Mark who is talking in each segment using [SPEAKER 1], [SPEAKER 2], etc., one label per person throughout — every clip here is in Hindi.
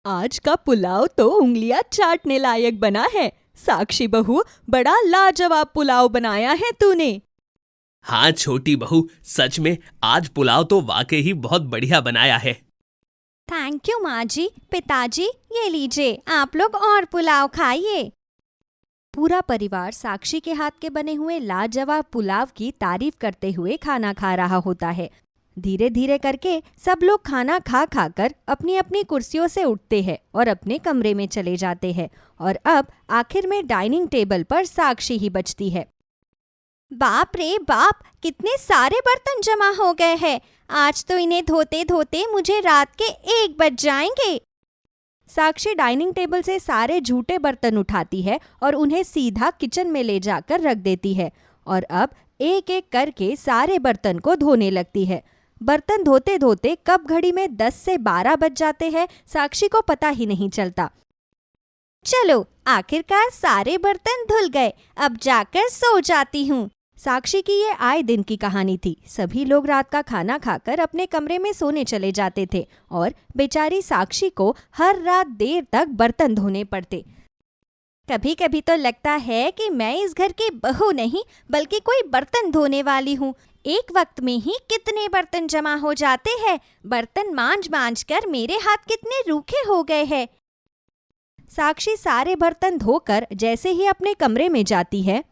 [SPEAKER 1] आज का पुलाव तो उंगलियां चाटने लायक बना है। साक्षी बहू, बड़ा लाजवाब पुलाव बनाया है तूने।
[SPEAKER 2] हाँ छोटी बहू, सच में आज पुलाव तो वाकई ही बहुत बढ़िया बनाया है।
[SPEAKER 3] थैंक यू माँ जी। पिताजी, ये लीजिए, आप लोग और पुलाव खाइए। पूरा परिवार साक्षी के हाथ के बने हुए लाजवाब पुलाव की तारीफ करते हुए खाना खा रहा होता है। धीरे धीरे करके सब लोग खाना खा खाकर अपनी अपनी कुर्सियों से उठते हैं और अपने कमरे में चले जाते हैं। और अब आखिर में डाइनिंग टेबल पर साक्षी ही बचती है।
[SPEAKER 1] बाप रे बाप, कितने सारे बर्तन जमा हो गए हैं। आज तो इन्हें धोते धोते मुझे रात के 1 बज जाएंगे।
[SPEAKER 3] साक्षी डाइनिंग टेबल से सारे झूठे बर्तन उठाती है और उन्हें सीधा किचन में ले जाकर रख देती है और अब एक एक करके सारे बर्तन को धोने लगती है। बर्तन धोते धोते कब घड़ी में 10 से 12 बज जाते हैं, साक्षी को पता ही नहीं चलता।
[SPEAKER 1] चलो, आखिरकार सारे बर्तन धुल गए, अब जाकर सो जाती हूँ।
[SPEAKER 3] साक्षी की ये आए दिन की कहानी थी। सभी लोग रात का खाना खाकर अपने कमरे में सोने चले जाते थे और बेचारी साक्षी को हर रात देर तक बर्तन धोने पड़ते।
[SPEAKER 1] कभी कभी तो लगता है कि मैं इस घर की बहू नहीं बल्कि कोई बर्तन धोने वाली हूँ। एक वक्त में ही कितने बर्तन जमा हो जाते हैं। बर्तन मांज मांज कर मेरे हाथ कितने रूखे हो गए हैं।
[SPEAKER 3] साक्षी सारे बर्तन धोकर जैसे ही अपने कमरे में जाती है।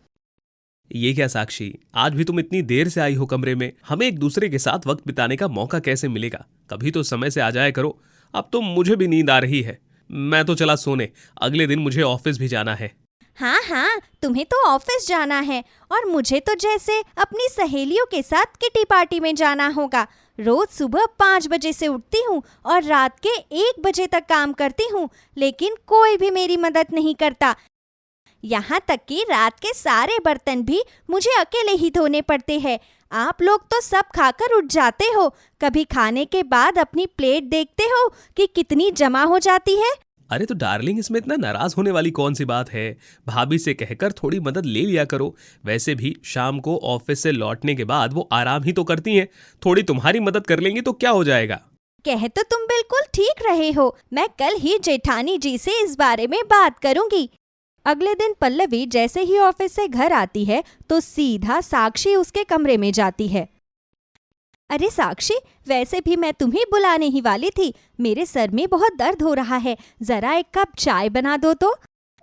[SPEAKER 2] ये क्या साक्षी, आज भी तुम इतनी देर से आई हो कमरे में? हमें एक दूसरे के साथ वक्त बिताने का मौका कैसे मिलेगा? कभी तो समय से आ जाया करो। अब तो मुझे भी नींद आ रही है। मैं तो चला सोने, अगले दिन मुझे ऑफिस भी जाना है।
[SPEAKER 1] हाँ हाँ, तुम्हें तो ऑफिस जाना है और मुझे तो जैसे अपनी सहेलियों के साथ किटी पार्टी में जाना होगा। रोज सुबह 5 बजे से उठती हूँ और रात के 1 बजे तक काम करती हूँ, लेकिन कोई भी मेरी मदद नहीं करता। यहाँ तक कि रात के सारे बर्तन भी मुझे अकेले ही धोने पड़ते हैं। आप लोग तो सब खाकर उठ जाते हो, कभी खाने के बाद अपनी प्लेट देखते हो कि कितनी जमा हो जाती है।
[SPEAKER 2] अरे तो डार्लिंग, इसमें इतना नाराज होने वाली कौन सी बात है? भाभी से कहकर थोड़ी मदद ले लिया करो। वैसे भी शाम को ऑफिस से लौटने के बाद वो आराम ही तो करती हैं। थोड़ी तुम्हारी मदद कर लेंगी तो क्या हो जाएगा?
[SPEAKER 1] कह तो तुम बिल्कुल ठीक रहे हो। मैं कल ही जेठानी जी से इस बारे में बात करूंगी।
[SPEAKER 3] अगले दिन पल्लवी जैसे ही ऑफिस से घर आती है तो सीधा साक्षी उसके कमरे में जाती है।
[SPEAKER 1] अरे साक्षी, वैसे भी मैं तुम्हें बुलाने ही वाली थी। मेरे सर में बहुत दर्द हो रहा है, जरा एक कप चाय बना दो तो।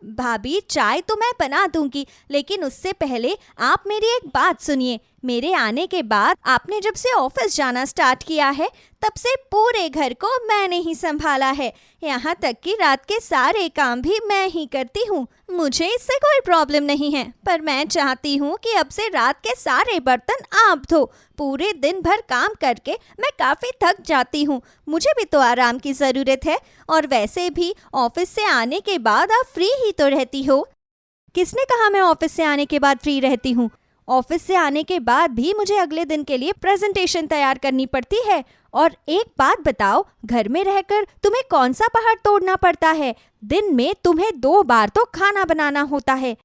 [SPEAKER 1] भाभी, चाय तो मैं बना दूंगी, लेकिन उससे पहले आप मेरी एक बात सुनिए। मेरे आने के बाद आपने जब से ऑफिस जाना स्टार्ट किया है, तब से पूरे घर को मैंने ही संभाला है। यहाँ तक कि रात के सारे काम भी मैं ही करती हूँ। मुझे इससे कोई प्रॉब्लम नहीं है, पर मैं चाहती हूँ कि अब से रात के सारे बर्तन आप धो। पूरे दिन भर काम करके मैं काफ़ी थक जाती हूँ। मुझे भी तो आराम की ज़रूरत है, और वैसे भी ऑफिस से आने के बाद आप फ्री ही तो रहती हो।
[SPEAKER 3] किसने कहा मैं ऑफिस से आने के बाद फ्री रहती हूँ? ऑफिस से आने के बाद भी मुझे अगले दिन के लिए प्रेजेंटेशन तैयार करनी पड़ती है। और एक बात बताओ, घर में रहकर तुम्हें कौन सा पहाड़ तोड़ना पड़ता है? दिन में तुम्हें 2 बार तो खाना बनाना होता है।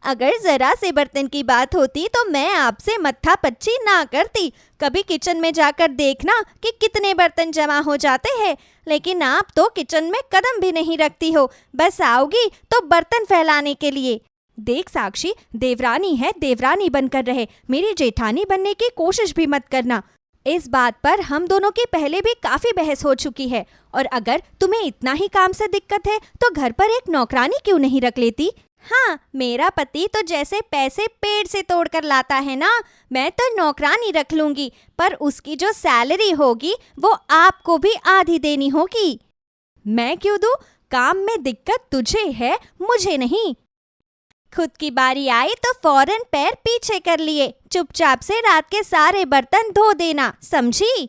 [SPEAKER 1] अगर जरा से बर्तन की बात होती तो मैं आपसे मत्था पच्ची ना करती। कभी किचन में जाकर देखना कि कितने बर्तन जमा हो जाते हैं, लेकिन आप तो किचन में कदम भी नहीं रखती हो। बस आओगी तो बर्तन फैलाने के लिए।
[SPEAKER 3] देख साक्षी, देवरानी है, देवरानी बनकर रहे। मेरी जेठानी बनने की कोशिश भी मत करना। इस बात पर हम दोनों की पहले भी काफी बहस हो चुकी है। और अगर तुम्हें इतना ही काम से दिक्कत है तो घर पर एक नौकरानी क्यों नहीं रख लेती?
[SPEAKER 1] हाँ, मेरा पति तो जैसे पैसे पेड़ से तोड़कर लाता है ना, मैं तो नौकरानी रख लूंगी, पर उसकी जो सैलरी होगी वो आपको भी आधी देनी होगी।
[SPEAKER 3] मैं क्यों दूं? काम में दिक्कत तुझे है, मुझे नहीं।
[SPEAKER 1] खुद की बारी आई तो फौरन पैर पीछे कर लिए। चुपचाप से रात के सारे बर्तन धो देना, समझी?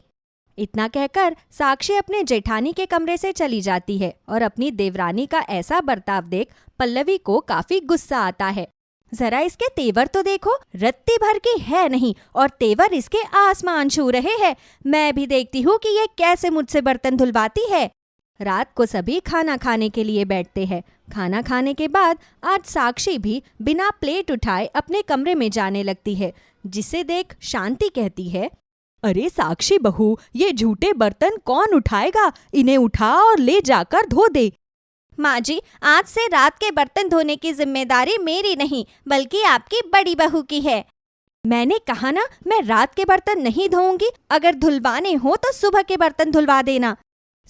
[SPEAKER 3] इतना कहकर साक्षी अपने जेठानी के कमरे से चली जाती है और अपनी देवरानी का ऐसा बर्ताव देख पल्लवी को काफी गुस्सा आता है। जरा इसके तेवर तो देखो, रत्ती भर की है नहीं और तेवर इसके आसमान छू रहे हैं। मैं भी देखती हूँ कि ये कैसे मुझसे बर्तन धुलवाती है। रात को सभी खाना खाने के लिए बैठते हैं। खाना खाने के बाद आज साक्षी भी बिना प्लेट उठाए अपने कमरे में जाने लगती है, जिसे देख शांति कहती है, अरे साक्षी बहू, ये झूठे बर्तन कौन उठाएगा? इन्हें उठा और ले जाकर धो दे।
[SPEAKER 1] माँ जी, आज से रात के बर्तन धोने की जिम्मेदारी मेरी नहीं बल्कि आपकी बड़ी बहू की है।
[SPEAKER 3] मैंने कहा ना, मैं रात के बर्तन नहीं धोऊंगी। अगर धुलवाने हो तो सुबह के बर्तन धुलवा देना।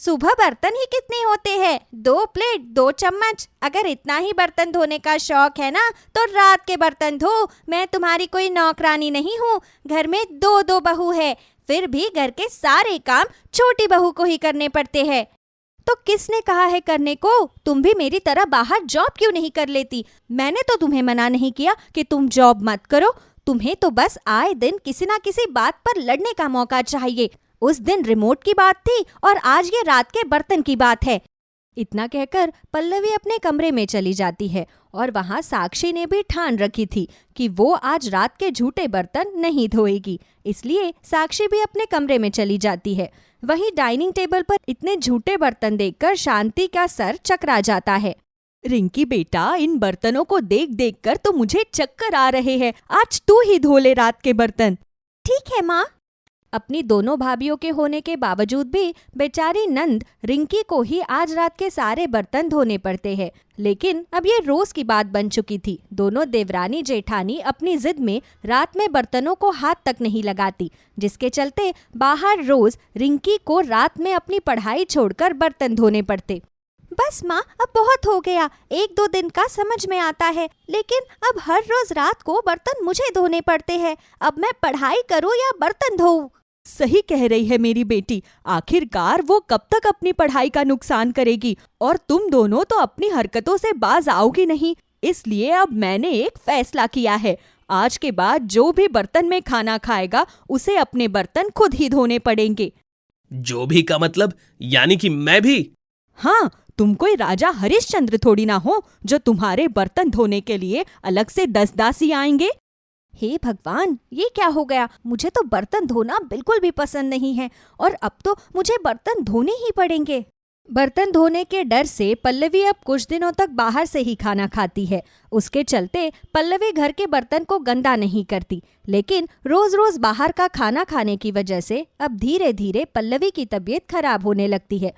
[SPEAKER 1] सुबह बर्तन ही कितने होते हैं? 2 प्लेट 2 चम्मच। अगर इतना ही बर्तन धोने का शौक है ना तो रात के बर्तन धो। मैं तुम्हारी कोई नौकरानी नहीं हूँ। घर में 2 बहू है, फिर भी घर के सारे काम छोटी बहू को ही करने पड़ते हैं।
[SPEAKER 3] तो किसने कहा है करने को? तुम भी मेरी तरह बाहर जॉब क्यों नहीं कर लेती? मैंने तो तुम्हें मना नहीं किया कि तुम जॉब मत करो। तुम्हें तो बस आए दिन किसी ना किसी बात पर लड़ने का मौका चाहिए। उस दिन रिमोट की बात थी और आज ये रात के बर्तन की बात है। इतना कहकर पल्लवी अपने कमरे में चली जाती है और वहाँ साक्षी ने भी ठान रखी थी कि वो आज रात के झूठे बर्तन नहीं धोएगी। इसलिए साक्षी भी अपने कमरे में चली जाती है। वहीं डाइनिंग टेबल पर इतने झूठे बर्तन देखकर शांति का सर चकरा जाता है। रिंकी बेटा, इन बर्तनों को देख देख कर तो मुझे चक्कर आ रहे हैं। आज तू ही धो ले रात के बर्तन।
[SPEAKER 1] ठीक है माँ।
[SPEAKER 3] अपनी दोनों भाभीयों के होने के बावजूद भी बेचारी नंद रिंकी को ही आज रात के सारे बर्तन धोने पड़ते हैं। लेकिन अब ये रोज की बात बन चुकी थी। दोनों देवरानी जेठानी अपनी जिद में रात में बर्तनों को हाथ तक नहीं लगाती, जिसके चलते बाहर रोज रिंकी को रात में अपनी पढ़ाई छोड़कर बर्तन धोने पड़ते।
[SPEAKER 1] बस माँ, अब बहुत हो गया। 1-2 दिन का समझ में आता है, लेकिन अब हर रोज रात को बर्तन मुझे धोने पड़ते हैं। अब मैं पढ़ाई करूँ या बर्तन धोऊं?
[SPEAKER 3] सही कह रही है मेरी बेटी। आखिरकार वो कब तक अपनी पढ़ाई का नुकसान करेगी और तुम दोनों तो अपनी हरकतों से बाज आओगी नहीं। इसलिए अब मैंने एक फैसला किया है। आज के बाद जो भी बर्तन में खाना खाएगा उसे अपने बर्तन खुद ही धोने पड़ेंगे।
[SPEAKER 2] जो भी का मतलब? यानी कि मैं भी?
[SPEAKER 3] हाँ, तुम कोई राजा हरिश्चंद्र थोड़ी ना हो जो तुम्हारे बर्तन धोने के लिए अलग से 10 दासी आएंगे।
[SPEAKER 1] हे भगवान, ये क्या हो गया? मुझे तो बर्तन धोना बिल्कुल भी पसंद नहीं है और अब तो मुझे बर्तन धोने ही पड़ेंगे।
[SPEAKER 3] बर्तन धोने के डर से पल्लवी अब कुछ दिनों तक बाहर से ही खाना खाती है। उसके चलते पल्लवी घर के बर्तन को गंदा नहीं करती, लेकिन रोज रोज बाहर का खाना खाने की वजह से अब धीरे धीरे पल्लवी की तबीयत खराब होने लगती है।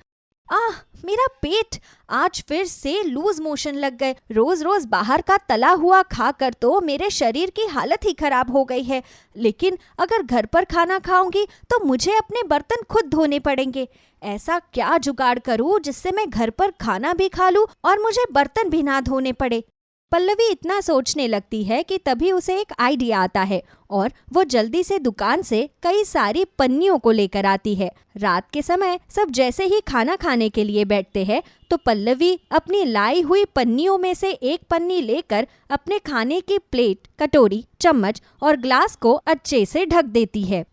[SPEAKER 1] मेरा पेट! आज फिर से लूज मोशन लग गए। रोज रोज बाहर का तला हुआ खाकर तो मेरे शरीर की हालत ही खराब हो गई है। लेकिन अगर घर पर खाना खाऊंगी तो मुझे अपने बर्तन खुद धोने पड़ेंगे। ऐसा क्या जुगाड़ करूं जिससे मैं घर पर खाना भी खा लूं और मुझे बर्तन भी ना धोने पड़े।
[SPEAKER 3] पल्लवी इतना सोचने लगती है कि तभी उसे एक आइडिया आता है और वो जल्दी से दुकान से कई सारी पन्नियों को लेकर आती है। रात के समय सब जैसे ही खाना खाने के लिए बैठते हैं तो पल्लवी अपनी लाई हुई पन्नियों में से एक पन्नी लेकर अपने खाने की प्लेट, कटोरी, चम्मच और ग्लास को अच्छे से ढक देती है।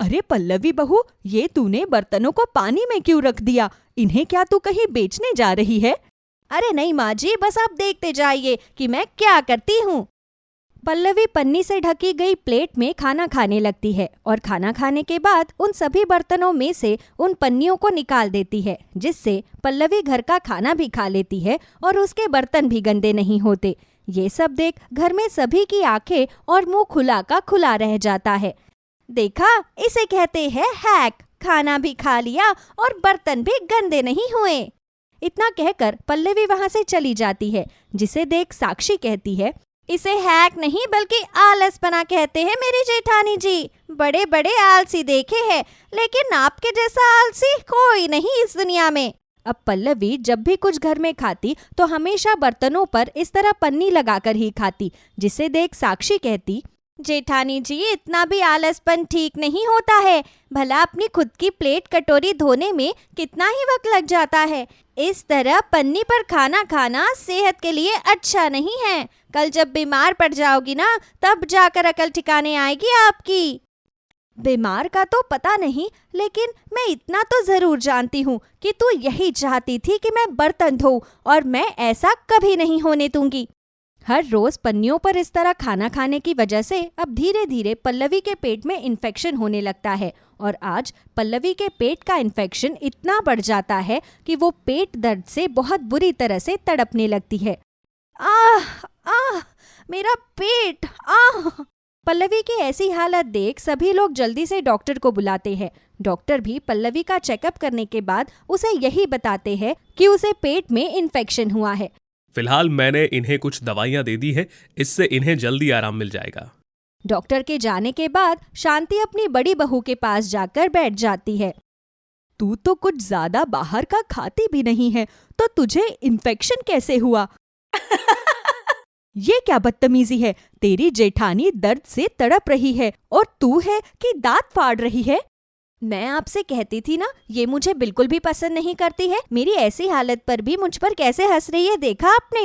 [SPEAKER 3] अरे पल्लवी बहू, ये तूने बर्तनों को पानी में क्यों रख दिया? इन्हें क्या तू कहीं बेचने जा रही है?
[SPEAKER 1] अरे नहीं माँ जी, बस आप देखते जाइए कि मैं क्या करती हूँ।
[SPEAKER 3] पल्लवी पन्नी से ढकी गई प्लेट में खाना खाने लगती है और खाना खाने के बाद उन सभी बर्तनों में से उन पन्नियों को निकाल देती है, जिससे पल्लवी घर का खाना भी खा लेती है और उसके बर्तन भी गंदे नहीं होते। ये सब देख घर में सभी की आंखें और मुंह खुला का खुला रह जाता है।
[SPEAKER 1] देखा, इसे कहते हैं हैक। खाना भी खा लिया और बर्तन भी गंदे नहीं हुए।
[SPEAKER 3] इतना कहकर पल्लवी वहां से चली जाती है, जिसे देख साक्षी कहती है,
[SPEAKER 1] इसे हैक नहीं बल्कि आलसपना कहते हैं मेरी जेठानी जी। बड़े बड़े आलसी देखे हैं, लेकिन आपके जैसा आलसी कोई नहीं इस दुनिया में।
[SPEAKER 3] अब पल्लवी जब भी कुछ घर में खाती तो हमेशा बर्तनों पर इस तरह पन्नी लगाकर ही खाती, जिसे देख साक्षी कहती,
[SPEAKER 1] जेठानी जी, इतना भी आलसपन ठीक नहीं होता है। भला अपनी खुद की प्लेट कटोरी धोने में कितना ही वक्त लग जाता है। इस तरह पन्नी पर खाना खाना सेहत के लिए अच्छा नहीं है। कल जब बीमार पड़ जाओगी ना, तब जाकर अकल ठिकाने आएगी आपकी।
[SPEAKER 3] बीमार का तो पता नहीं, लेकिन मैं इतना तो जरूर जानती हूँ कि तू यही चाहती थी कि मैं बर्तन धोऊं और मैं ऐसा कभी नहीं होने दूंगी। हर रोज पन्नियों पर इस तरह खाना खाने की वजह से अब धीरे धीरे पल्लवी के पेट में इन्फेक्शन होने लगता है और आज पल्लवी के पेट का इन्फेक्शन इतना बढ़ जाता है कि वो पेट दर्द से बहुत बुरी तरह से तड़पने लगती है।
[SPEAKER 1] आह, मेरा पेट!
[SPEAKER 3] पल्लवी की ऐसी हालत देख सभी लोग जल्दी से डॉक्टर को बुलाते हैं। डॉक्टर भी पल्लवी का चेकअप करने के बाद उसे यही बताते हैं कि उसे पेट में इन्फेक्शन हुआ है।
[SPEAKER 2] फिलहाल मैंने इन्हें कुछ दवाइयाँ दे दी है, इससे इन्हें जल्दी आराम मिल जाएगा।
[SPEAKER 3] डॉक्टर के जाने के बाद शांति अपनी बड़ी बहू के पास जाकर बैठ जाती है। तू तो कुछ ज्यादा बाहर का खाती भी नहीं है, तो तुझे इन्फेक्शन कैसे हुआ? ये क्या बदतमीजी है? तेरी जेठानी दर्द से तड़प रही है और तू है कि दांत फाड़ रही है। मैं आपसे कहती थी ना, ये मुझे बिल्कुल भी पसंद नहीं करती है। मेरी ऐसी हालत पर भी मुझ पर कैसे हंस रही है, देखा आपने?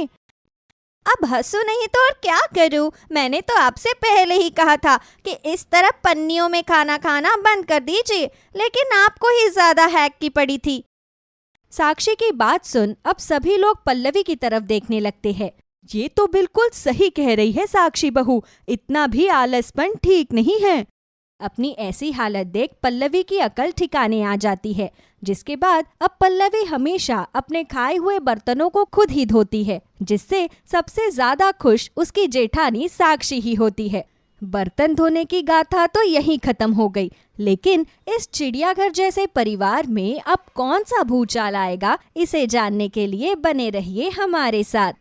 [SPEAKER 3] अब हंसू नहीं तो और क्या करूं? मैंने तो आपसे पहले ही कहा था कि इस तरह पन्नियों में खाना खाना बंद कर दीजिए, लेकिन आपको ही ज्यादा हैक की पड़ी थी। साक्षी की बात सुन अब सभी लोग पल्लवी की तरफ देखने लगते हैं। ये तो बिल्कुल सही कह रही है साक्षी बहू, इतना भी आलसपन ठीक नहीं है। अपनी ऐसी हालत देख पल्लवी की अकल ठिकाने आ जाती है, जिसके बाद अब पल्लवी हमेशा अपने खाए हुए बर्तनों को खुद ही धोती है, जिससे सबसे ज्यादा खुश उसकी जेठानी साक्षी ही होती है। बर्तन धोने की गाथा तो यहीं खत्म हो गई, लेकिन इस चिड़ियाघर जैसे परिवार में अब कौन सा भूचाल आएगा, इसे जानने के लिए बने रहिए हमारे साथ।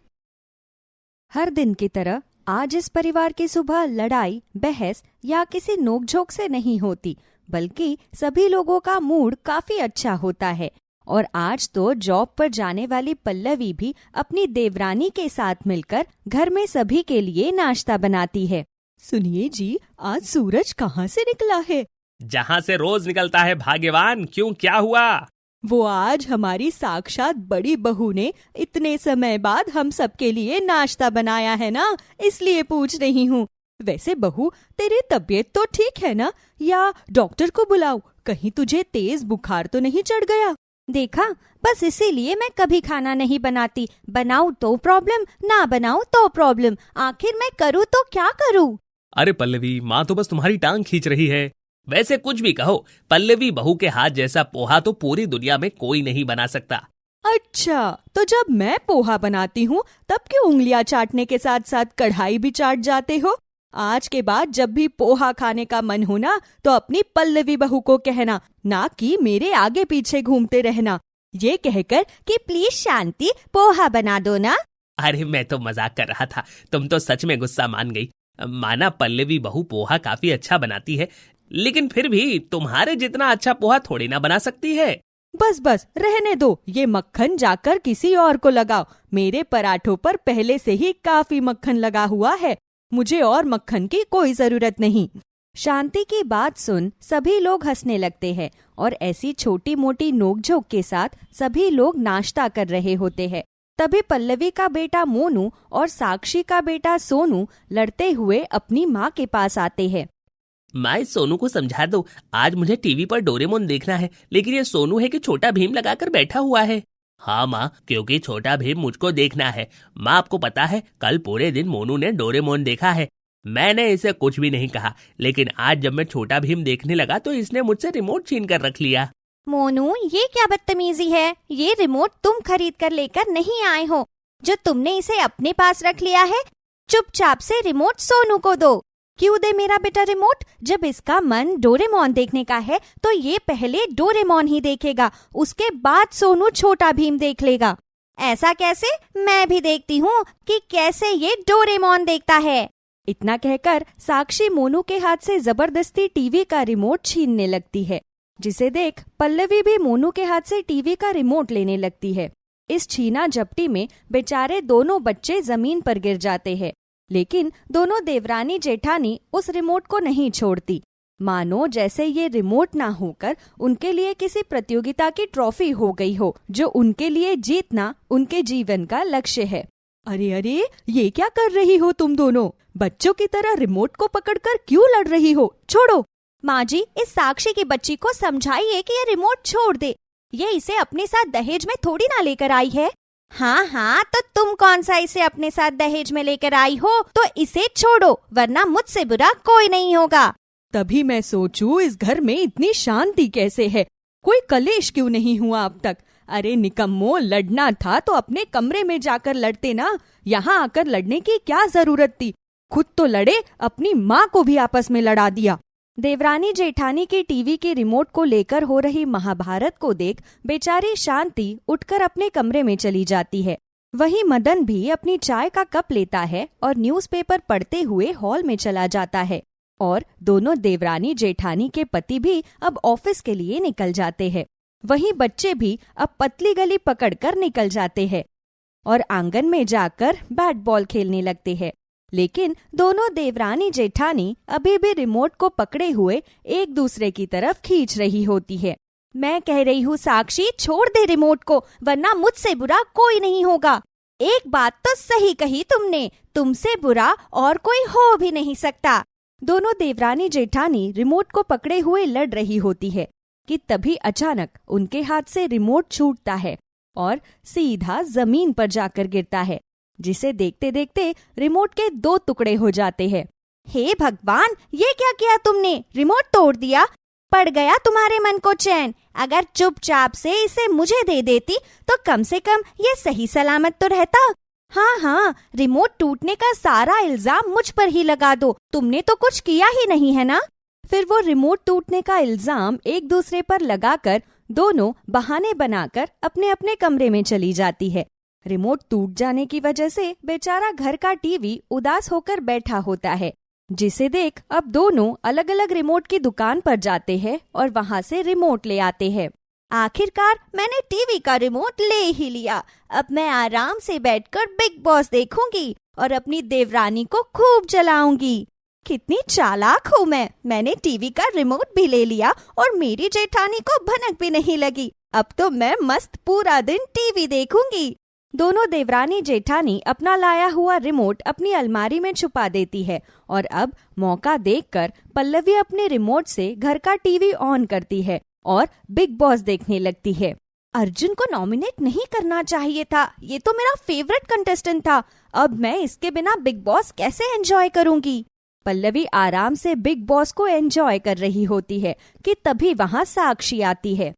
[SPEAKER 3] हर दिन की तरह आज इस परिवार की सुबह लड़ाई, बहस या किसी नोकझोंक से नहीं होती, बल्कि सभी लोगों का मूड काफी अच्छा होता है। और आज तो जॉब पर जाने वाली पल्लवी भी अपनी देवरानी के साथ मिलकर घर में सभी के लिए नाश्ता बनाती है। सुनिए जी, आज सूरज कहाँ से निकला है?
[SPEAKER 2] जहाँ से रोज निकलता है भाग्यवान। क्यों, क्या हुआ?
[SPEAKER 3] वो आज हमारी साक्षात बड़ी बहू ने इतने समय बाद हम सबके लिए नाश्ता बनाया है ना, इसलिए पूछ रही हूँ। वैसे बहू, तेरी तबीयत तो ठीक है ना, या डॉक्टर को बुलाऊं? कहीं तुझे तेज बुखार तो नहीं चढ़ गया? देखा, बस इसीलिए मैं कभी खाना नहीं बनाती। बनाऊं तो प्रॉब्लम, ना बनाऊं तो प्रॉब्लम। आखिर मैं करूँ तो क्या करूँ?
[SPEAKER 2] अरे पल्लवी, माँ तो बस तुम्हारी टांग खींच रही है। वैसे कुछ भी कहो, पल्लवी बहू के हाथ जैसा पोहा तो पूरी दुनिया में कोई नहीं बना सकता।
[SPEAKER 3] अच्छा, तो जब मैं पोहा बनाती हूँ तब क्यों उंगलियां चाटने के साथ साथ कढ़ाई भी चाट जाते हो? आज के बाद जब भी पोहा खाने का मन हो ना, तो अपनी पल्लवी बहू को कहना, ना कि मेरे आगे पीछे घूमते रहना। ये कहकर कि प्लीज शांति पोहा बना दो ना।
[SPEAKER 2] अरे मैं तो मजाक कर रहा था, तुम तो सच में गुस्सा मान गई। माना पल्लवी बहू पोहा काफी अच्छा बनाती है, लेकिन फिर भी तुम्हारे जितना अच्छा पोहा थोड़ी ना बना सकती है।
[SPEAKER 3] बस बस रहने दो, ये मक्खन जाकर किसी और को लगाओ। मेरे पराठों पर पहले से ही काफी मक्खन लगा हुआ है, मुझे और मक्खन की कोई जरूरत नहीं। शांति की बात सुन सभी लोग हंसने लगते हैं और ऐसी छोटी मोटी नोकझोंक के साथ सभी लोग नाश्ता कर रहे होते हैं। तभी पल्लवी का बेटा मोनू और साक्षी का बेटा सोनू लड़ते हुए अपनी माँ के पास आते हैं।
[SPEAKER 2] माँ, सोनू को समझा दो, आज मुझे टीवी पर डोरेमोन देखना है, लेकिन ये सोनू है कि छोटा भीम लगाकर बैठा हुआ है। हाँ माँ, क्योंकि छोटा भीम मुझको देखना है। माँ, आपको पता है कल पूरे दिन मोनू ने डोरेमोन देखा है। मैंने इसे कुछ भी नहीं कहा, लेकिन आज जब मैं छोटा भीम देखने लगा तो इसने मुझसे रिमोट छीन कर रख लिया।
[SPEAKER 1] मोनू, ये क्या बदतमीजी है? ये रिमोट तुम खरीद कर लेकर नहीं आए हो, जो तुमने इसे अपने पास रख लिया है। चुपचाप से रिमोट सोनू को दो। क्यों दे मेरा बेटा रिमोट? जब इसका मन डोरेमोन देखने का है तो ये पहले डोरेमोन ही देखेगा, उसके बाद सोनू छोटा भीम देख लेगा। ऐसा कैसे? मैं भी देखती हूँ कि कैसे ये डोरेमोन देखता है।
[SPEAKER 3] इतना कहकर साक्षी मोनू के हाथ से जबरदस्ती टीवी का रिमोट छीनने लगती है, जिसे देख पल्लवी भी मोनू के हाथ से टीवी का रिमोट लेने लगती है। इस छीना झपटी में बेचारे दोनों बच्चे जमीन पर गिर जाते हैं, लेकिन दोनों देवरानी जेठानी उस रिमोट को नहीं छोड़ती, मानो जैसे ये रिमोट ना होकर उनके लिए किसी प्रतियोगिता की ट्रॉफी हो गई हो, जो उनके लिए जीतना उनके जीवन का लक्ष्य है। अरे अरे, ये क्या कर रही हो तुम दोनों? बच्चों की तरह रिमोट को पकड़कर क्यों लड़ रही हो? छोड़ो।
[SPEAKER 1] माँ जी, इस साक्षी की बच्ची को समझाइए कि ये रिमोट छोड़ दे। ये इसे अपने साथ दहेज में थोड़ी ना लेकर आई है। हाँ हाँ, तो तुम कौन सा इसे अपने साथ दहेज में लेकर आई हो? तो इसे छोड़ो, वरना मुझसे बुरा कोई नहीं होगा।
[SPEAKER 3] तभी मैं सोचूं इस घर में इतनी शांति कैसे है, कोई कलेश क्यों नहीं हुआ अब तक? अरे निकम्मो, लड़ना था तो अपने कमरे में जाकर लड़ते ना, यहाँ आकर लड़ने की क्या जरूरत थी? खुद तो लड़े, अपनी माँ को भी आपस में लड़ा दिया। देवरानी जेठानी की टीवी के रिमोट को लेकर हो रही महाभारत को देख बेचारी शांति उठकर अपने कमरे में चली जाती है। वहीं मदन भी अपनी चाय का कप लेता है और न्यूज़पेपर पढ़ते हुए हॉल में चला जाता है। और दोनों देवरानी जेठानी के पति भी अब ऑफिस के लिए निकल जाते हैं। वहीं बच्चे भी अब पतली गली पकड़कर निकल जाते हैं और आंगन में जाकर बैट बॉल खेलने लगते हैं। लेकिन दोनों देवरानी जेठानी अभी भी रिमोट को पकड़े हुए एक दूसरे की तरफ खींच रही होती है। मैं कह रही हूँ साक्षी, छोड़ दे रिमोट को, वरना मुझसे बुरा कोई नहीं होगा। एक बात तो सही कही तुमने, तुमसे बुरा और कोई हो भी नहीं सकता। दोनों देवरानी जेठानी रिमोट को पकड़े हुए लड़ रही होती है कि तभी अचानक उनके हाथ से रिमोट छूटता है और सीधा जमीन पर जाकर गिरता है, जिसे देखते देखते रिमोट के 2 टुकड़े हो जाते हैं। हे भगवान, ये क्या किया तुमने? रिमोट तोड़ दिया। पड़ गया तुम्हारे मन को चैन। अगर चुपचाप से इसे मुझे दे देती तो कम से कम ये सही सलामत तो रहता। हाँ, रिमोट टूटने का सारा इल्जाम मुझ पर ही लगा दो, तुमने तो कुछ किया ही नहीं है ना। फिर वो रिमोट टूटने का इल्जाम एक दूसरे पर लगाकर दोनों बहाने बनाकर अपने अपने कमरे में चली जाती है। रिमोट टूट जाने की वजह से बेचारा घर का टीवी उदास होकर बैठा होता है, जिसे देख अब दोनों अलग अलग रिमोट की दुकान पर जाते हैं और वहां से रिमोट ले आते हैं। आखिरकार मैंने टीवी का रिमोट ले ही लिया। अब मैं आराम से बैठकर बिग बॉस देखूंगी और अपनी देवरानी को खूब जलाऊंगी। कितनी चालाक हूँ मैंने टीवी का रिमोट भी ले लिया और मेरी जेठानी को भनक भी नहीं लगी। अब तो मैं मस्त पूरा दिन टीवी देखूंगी। दोनों देवरानी जेठानी अपना लाया हुआ रिमोट अपनी अलमारी में छुपा देती है और अब मौका देखकर पल्लवी अपने रिमोट से घर का टीवी ऑन करती है और बिग बॉस देखने लगती है। अर्जुन को नॉमिनेट नहीं करना चाहिए था, ये तो मेरा फेवरेट कंटेस्टेंट था। अब मैं इसके बिना बिग बॉस कैसे एंजॉय करूंगी? पल्लवी आराम से बिग बॉस को एंजॉय कर रही होती है कि तभी वहां साक्षी आती है।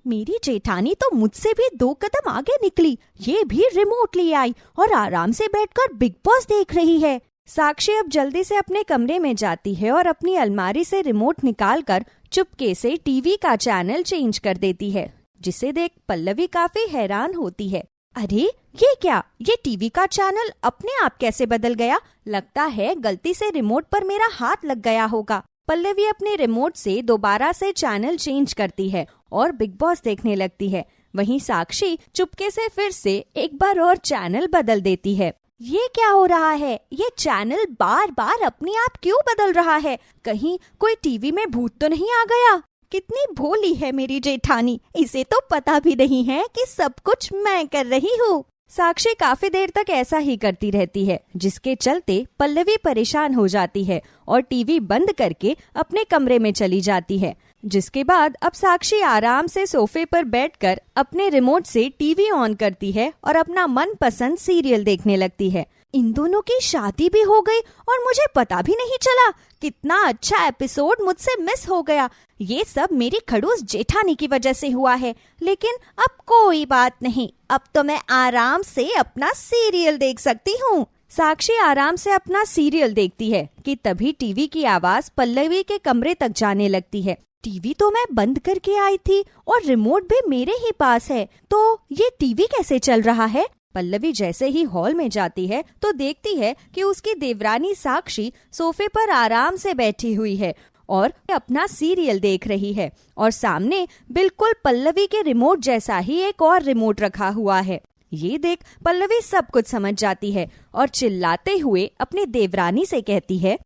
[SPEAKER 3] मेरी जेठानी तो मुझसे भी 2 कदम आगे निकली, ये भी रिमोट ले आई और आराम से बैठकर बिग बॉस देख रही है। साक्षी अब जल्दी से अपने कमरे में जाती है और अपनी अलमारी से रिमोट निकालकर चुपके से टीवी का चैनल चेंज कर देती है, जिसे देख पल्लवी काफी हैरान होती है। अरे ये क्या, ये टीवी का चैनल अपने आप कैसे बदल गया? लगता है गलती से रिमोट पर मेरा हाथ लग गया होगा। पल्लवी अपने रिमोट से दोबारा से चैनल चेंज करती है और बिग बॉस देखने लगती है। वहीं साक्षी चुपके से फिर से एक बार और चैनल बदल देती है। ये क्या हो रहा है? ये चैनल बार बार अपने आप क्यों बदल रहा है? कहीं कोई टीवी में भूत तो नहीं आ गया? कितनी भोली है मेरी जेठानी, इसे तो पता भी नहीं है कि सब कुछ मैं कर रही हूँ। साक्षी काफी देर तक ऐसा ही करती रहती है, जिसके चलते पल्लवी परेशान हो जाती है और टीवी बंद करके अपने कमरे में चली जाती है। जिसके बाद अब साक्षी आराम से सोफे पर बैठकर अपने रिमोट से टीवी ऑन करती है और अपना मनपसंद सीरियल देखने लगती है। इन दोनों की शादी भी हो गई और मुझे पता भी नहीं चला। कितना अच्छा एपिसोड मुझसे मिस हो गया। ये सब मेरी खड़ूस जेठानी की वजह से हुआ है, लेकिन अब कोई बात नहीं, अब तो मैं आराम से अपना सीरियल देख सकती हूँ। साक्षी आराम से अपना सीरियल देखती है कि तभी टीवी की आवाज पल्लवी के कमरे तक जाने लगती है। टीवी तो मैं बंद करके आई थी और रिमोट भी मेरे ही पास है, तो ये टीवी कैसे चल रहा है? पल्लवी जैसे ही हॉल में जाती है तो देखती है कि उसकी देवरानी साक्षी सोफे पर आराम से बैठी हुई है और अपना सीरियल देख रही है और सामने बिल्कुल पल्लवी के रिमोट जैसा ही एक और रिमोट रखा हुआ है। ये देख पल्लवी सब कुछ समझ जाती है और चिल्लाते हुए अपनी देवरानी से कहती है,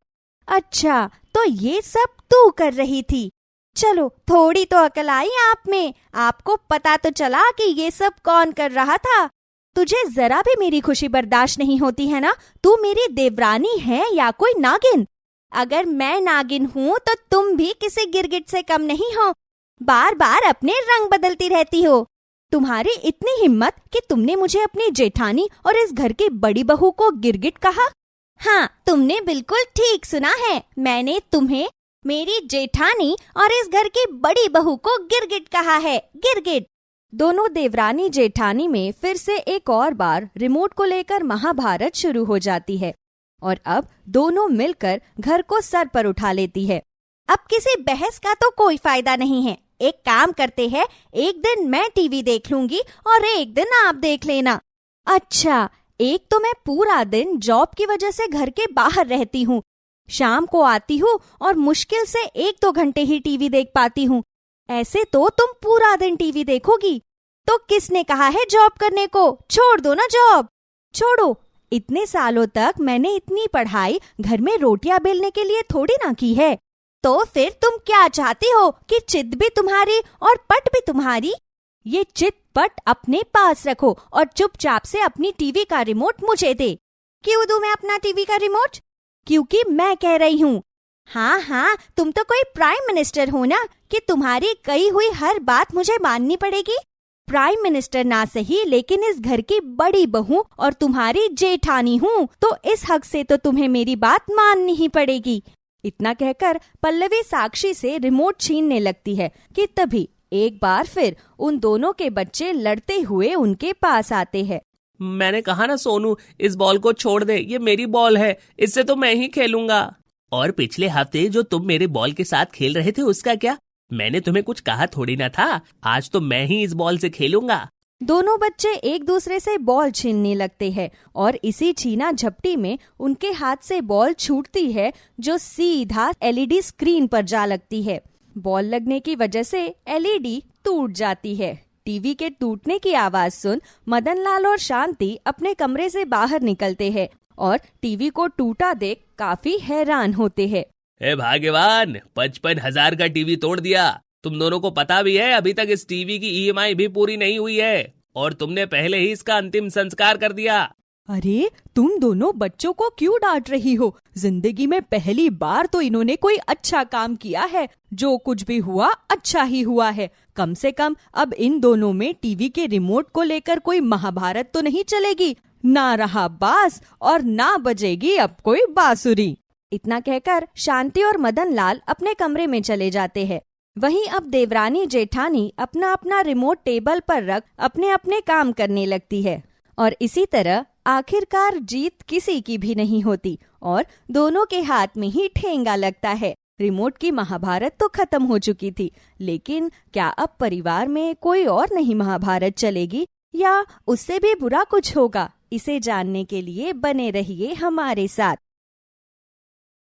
[SPEAKER 3] अच्छा तो ये सब तू कर रही थी? चलो थोड़ी तो अकल आई आप में, आपको पता तो चला कि ये सब कौन कर रहा था। तुझे जरा भी मेरी खुशी बर्दाश्त नहीं होती है ना? तू मेरी देवरानी है या कोई नागिन? अगर मैं नागिन हूँ तो तुम भी किसी गिरगिट से कम नहीं हो। बार बार अपने रंग बदलती रहती हो। तुम्हारी इतनी हिम्मत कि तुमने मुझे अपनी जेठानी और इस घर की बड़ी बहू को गिरगिट कहा? हाँ, तुमने बिल्कुल ठीक सुना है। मैंने तुम्हें मेरी जेठानी और इस घर की बड़ी बहू को गिरगिट कहा है, गिरगिट। दोनों देवरानी जेठानी में फिर से एक और बार रिमोट को लेकर महाभारत शुरू हो जाती है। और अब दोनों मिलकर घर को सर पर उठा लेती है।
[SPEAKER 1] अब किसी बहस का तो कोई फायदा नहीं है। एक काम करते हैं, एक दिन मैं टीवी देख लूंगी और एक दिन आप देख लेना।
[SPEAKER 3] अच्छा, एक तो मैं पूरा दिन जॉब की वजह से घर के बाहर रहती हूँ, शाम को आती हूँ और मुश्किल से 1-2 घंटे ही टीवी देख पाती हूँ। ऐसे तो तुम पूरा दिन टीवी देखोगी।
[SPEAKER 1] तो किसने कहा है जॉब करने को? छोड़ दो ना जॉब।
[SPEAKER 3] छोड़ो, इतने सालों तक मैंने इतनी पढ़ाई घर में रोटियां बेलने के लिए थोड़ी ना की है।
[SPEAKER 1] तो फिर तुम क्या चाहती हो कि चित भी तुम्हारी और पट भी तुम्हारी?
[SPEAKER 3] ये चित पट अपने पास रखो और चुपचाप से अपनी टीवी का रिमोट मुझे दे।
[SPEAKER 1] क्यों दूं मैं अपना टीवी का रिमोट?
[SPEAKER 3] क्योंकि मैं कह रही हूँ।
[SPEAKER 1] हाँ, तुम तो कोई प्राइम मिनिस्टर हो ना कि तुम्हारी कही हुई हर बात मुझे माननी पड़ेगी।
[SPEAKER 3] प्राइम मिनिस्टर ना सही, लेकिन इस घर की बड़ी बहू और तुम्हारी जेठानी हूँ, तो इस हक से तो तुम्हें मेरी बात माननी ही पड़ेगी। इतना कहकर पल्लवी साक्षी से रिमोट छीनने लगती है कि तभी एक बार फिर उन दोनों के बच्चे लड़ते हुए उनके पास आते हैं।
[SPEAKER 4] मैंने कहा ना सोनू, इस बॉल को छोड़ दे, ये मेरी बॉल है, इससे तो मैं ही खेलूंगा। और पिछले हफ्ते जो तुम मेरे बॉल के साथ खेल रहे थे उसका क्या? मैंने तुम्हें कुछ कहा थोड़ी ना था। आज तो मैं ही इस बॉल से खेलूंगा।
[SPEAKER 3] दोनों बच्चे एक दूसरे से बॉल छीनने लगते हैं और इसी छीना झपटी में उनके हाथ से बॉल छूटती है जो सीधा एलईडी स्क्रीन पर जा लगती है। बॉल लगने की वजह से एलईडी टूट जाती है। टीवी के टूटने की आवाज सुन मदनलाल और शांति अपने कमरे से बाहर निकलते हैं और टीवी को टूटा देख काफी हैरान होते हैं।
[SPEAKER 4] हे भाग्यवान, 55,000 का टीवी तोड़ दिया। तुम दोनों को पता भी है अभी तक इस टीवी की ईएमआई भी पूरी नहीं हुई है और तुमने पहले ही इसका अंतिम संस्कार कर दिया।
[SPEAKER 3] अरे, तुम दोनों बच्चों को क्यों डांट रही हो? जिंदगी में पहली बार तो इन्होंने कोई अच्छा काम किया है। जो कुछ भी हुआ अच्छा ही हुआ है। कम से कम अब इन दोनों में टीवी के रिमोट को लेकर कोई महाभारत तो नहीं चलेगी। ना रहा बांस और ना बजेगी अब कोई बांसुरी। इतना कहकर शांति और मदनलाल अपने कमरे में चले जाते हैं। वहीं अब देवरानी जेठानी अपना अपना रिमोट टेबल पर रख अपने अपने काम करने लगती है और इसी तरह आखिरकार जीत किसी की भी नहीं होती और दोनों के हाथ में ही ठेंगा लगता है। रिमोट की महाभारत तो खत्म हो चुकी थी, लेकिन क्या अब परिवार में कोई और नहीं महाभारत चलेगी या उससे भी बुरा कुछ होगा? इसे जानने के लिए बने रहिए हमारे साथ।